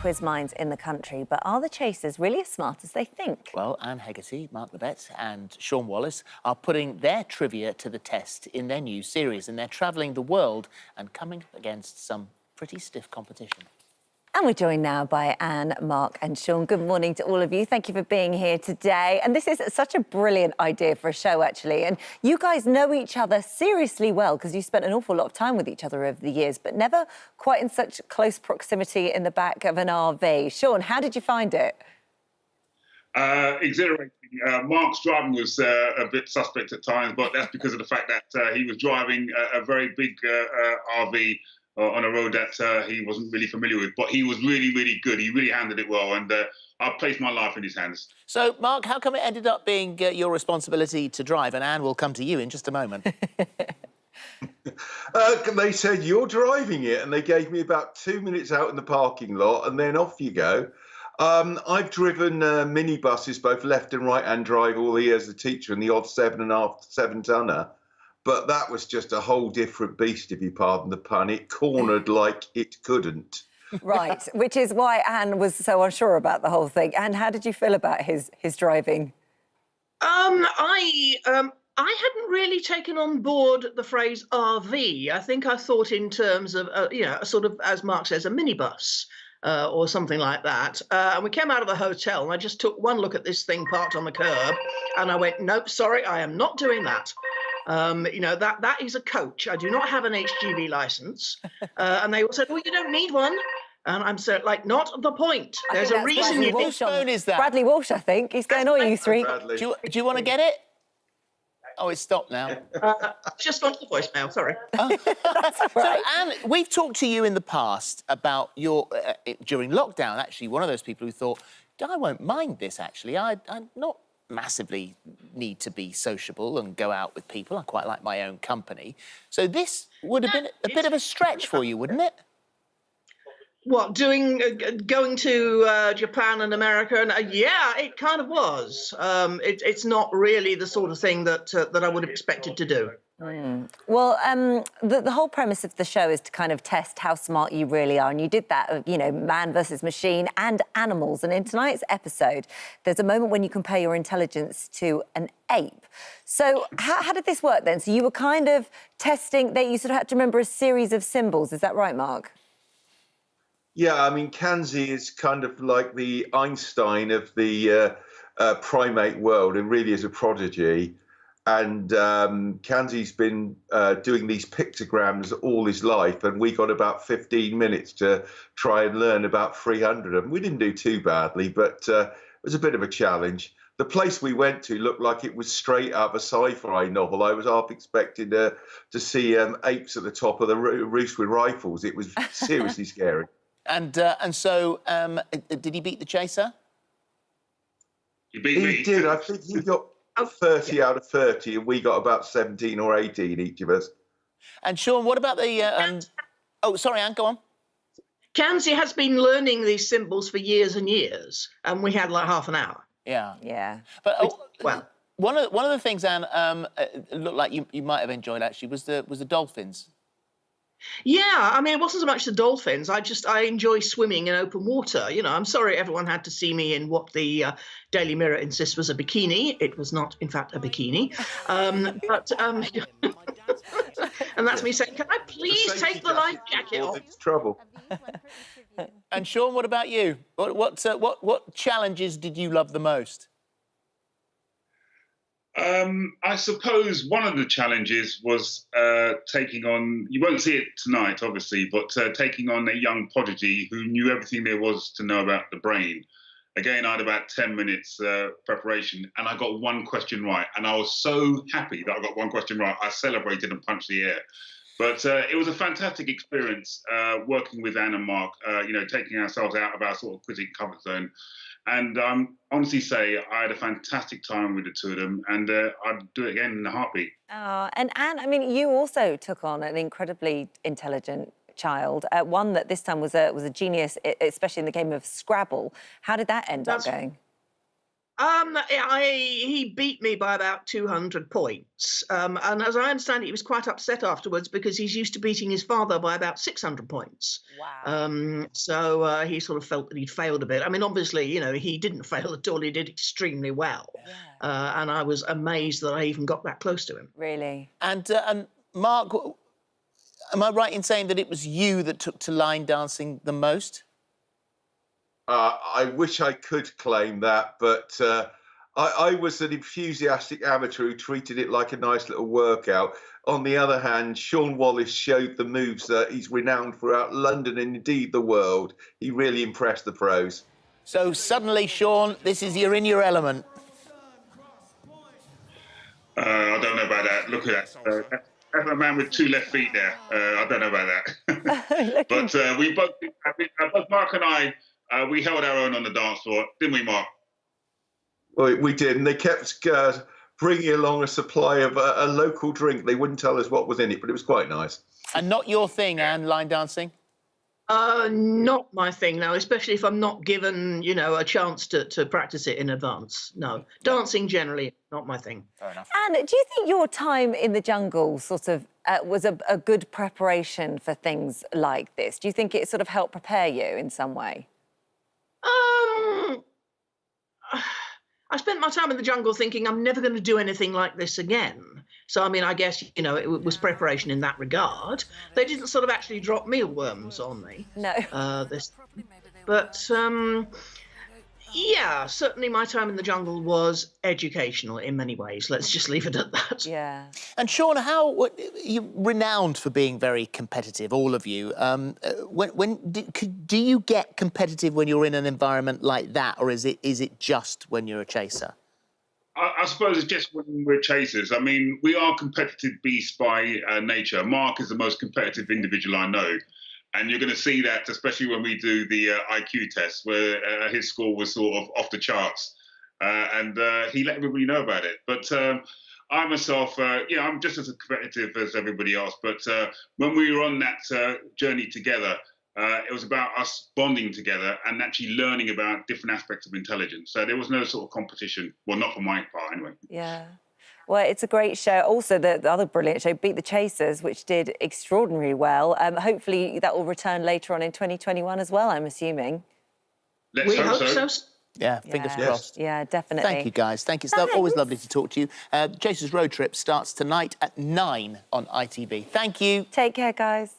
quiz minds in the country, but are the chasers really as smart as they think? Well, Anne Hegerty, Mark Labbett and Shaun Wallace are putting their trivia to the test in their new series, and they're travelling the world and coming against some pretty stiff competition. And we're joined now by Anne, Mark and Shaun. Good morning to all of you. Thank you for being here today. And this is such a brilliant idea for a show, actually. And you guys know each other seriously well because you spent an awful lot of time with each other over the years, but never quite in such close proximity in the back of an RV. Shaun, how did you find it? Exhilarating. Mark's driving was a bit suspect at times, but that's because of the fact that he was driving a very big RV on a road that he wasn't really familiar with. But he was really, really good. He really handled it well, and I placed my life in his hands. So, Mark, how come it ended up being your responsibility to drive? And Anne will come to you in just a moment. They said, you're driving it, and they gave me about 2 minutes out in the parking lot, and then off you go. I've driven minibuses, both left and right-hand drive, all the years as a teacher, and the odd 7.5 to 7-tonner. But that was just a whole different beast, if you pardon the pun. It cornered like it couldn't. Right, which is why Anne was so unsure about the whole thing. Anne, how did you feel about his driving? I hadn't really taken on board the phrase RV. I think I thought in terms of, sort of, as Mark says, a minibus. Or something like that. And we came out of the hotel and I just took one look at this thing parked on the curb and I went, nope, sorry, I am not doing that. That is a coach. I do not have an HGV license. And they all said, well, you don't need one. And I'm so like, not the point. There's a reason you Whose phone is that? Bradley Walsh, I think. He's going, oh, you three. Do you want to get it? Oh, it's stopped now. Just gone to the voicemail, sorry. That's all right. So, Anne, we've talked to you in the past about your, during lockdown, actually, one of those people who thought, I won't mind this, actually. I not massively need to be sociable and go out with people. I quite like my own company. So this would have been a bit of a stretch for you, wouldn't it? What, going to Japan and America? And yeah, it kind of was. It's not really the sort of thing that I would have expected to do. Mm. Well, the whole premise of the show is to kind of test how smart you really are. And you did that, man versus machine and animals. And in tonight's episode, there's a moment when you compare your intelligence to an ape. So how did this work then? So you were kind of testing, that you sort of had to remember a series of symbols. Is that right, Mark? Yeah, I mean, Kanzi is kind of like the Einstein of the primate world and really is a prodigy. And Kanzi's been doing these pictograms all his life, and we got about 15 minutes to try and learn about 300 of them. We didn't do too badly, but it was a bit of a challenge. The place we went to looked like it was straight up a sci-fi novel. I was half expecting to see apes at the top of the roost with rifles. It was seriously scary. And so, did he beat the chaser? He beat me. He did. I think he got 30 out of 30, and we got about 17 or 18, each of us. And Shaun, what about the... Oh, sorry, Anne, go on. Kanzi has been learning these symbols for years and years, and we had like half an hour. Yeah. Yeah. But well, one of the things, Anne, looked like you might have enjoyed actually was the dolphins. Yeah, I mean, it wasn't so much the dolphins. I enjoy swimming in open water. I'm sorry everyone had to see me in what the Daily Mirror insists was a bikini. It was not, in fact, a bikini. And that's me saying, can I please take the life jacket off? It's trouble. And Shaun, what about you? What challenges did you love the most? I suppose one of the challenges was taking on, you won't see it tonight, obviously, but taking on a young prodigy who knew everything there was to know about the brain. Again, I had about 10 minutes preparation, and I got one question right. And I was so happy that I got one question right. I celebrated and punched the air. But it was a fantastic experience working with Anne and Mark, taking ourselves out of our sort of quizzing comfort zone. And honestly say, I had a fantastic time with the two of them, and I'd do it again in a heartbeat. Oh, and Anne, I mean, you also took on an incredibly intelligent child, one that this time was a genius, especially in the game of Scrabble. How did that end up going? He beat me by about 200 points. And as I understand it, he was quite upset afterwards because he's used to beating his father by about 600 points. Wow. So he sort of felt that he'd failed a bit. I mean, obviously, you know, he didn't fail at all. He did extremely well. Yeah. And I was amazed that I even got that close to him. Really? And Mark, am I right in saying that it was you that took to line dancing the most? I wish I could claim that, but I was an enthusiastic amateur who treated it like a nice little workout. On the other hand, Shaun Wallace showed the moves that he's renowned throughout London and indeed the world. He really impressed the pros. So suddenly, Shaun, you're in your element. I don't know about that. Look at that. That's a man with 2 left feet there. I don't know about that. But we both, Mark and I, we held our own on the dance floor, didn't we, Mark? Well, we did, and they kept bringing along a supply of a local drink. They wouldn't tell us what was in it, but it was quite nice. And not your thing, Anne, line dancing? Not my thing, no, especially if I'm not given, you know, a chance to practice it in advance. No, dancing generally, not my thing. Fair enough. And do you think your time in the jungle sort of was a good preparation for things like this? Do you think it sort of helped prepare you in some way? I spent my time in the jungle thinking I'm never going to do anything like this again. So, I mean, I guess, you know, it was preparation in that regard. They didn't sort of actually drop mealworms on me. No. But, yeah, certainly my time in the jungle was educational in many ways. Let's just leave it at that. Yeah. And Shaun, you're renowned for being very competitive, all of you. Do you get competitive when you're in an environment like that, or is it just when you're a chaser? I suppose it's just when we're chasers. I mean, we are competitive beasts by nature. Mark is the most competitive individual I know. And you're going to see that, especially when we do the IQ test, where his score was sort of off the charts. And he let everybody know about it. But I myself, I'm just as competitive as everybody else. But when we were on that journey together, it was about us bonding together and actually learning about different aspects of intelligence. So there was no sort of competition. Well, not for my part, anyway. Yeah. Well, it's a great show. Also, the other brilliant show, Beat the Chasers, which did extraordinarily well. Hopefully that will return later on in 2021 as well, I'm assuming. Let's hope so. Yeah, fingers crossed. Yeah, definitely. Thank you, guys. Thank you. It's always lovely to talk to you. Chasers Road Trip starts tonight at 9 on ITV. Thank you. Take care, guys.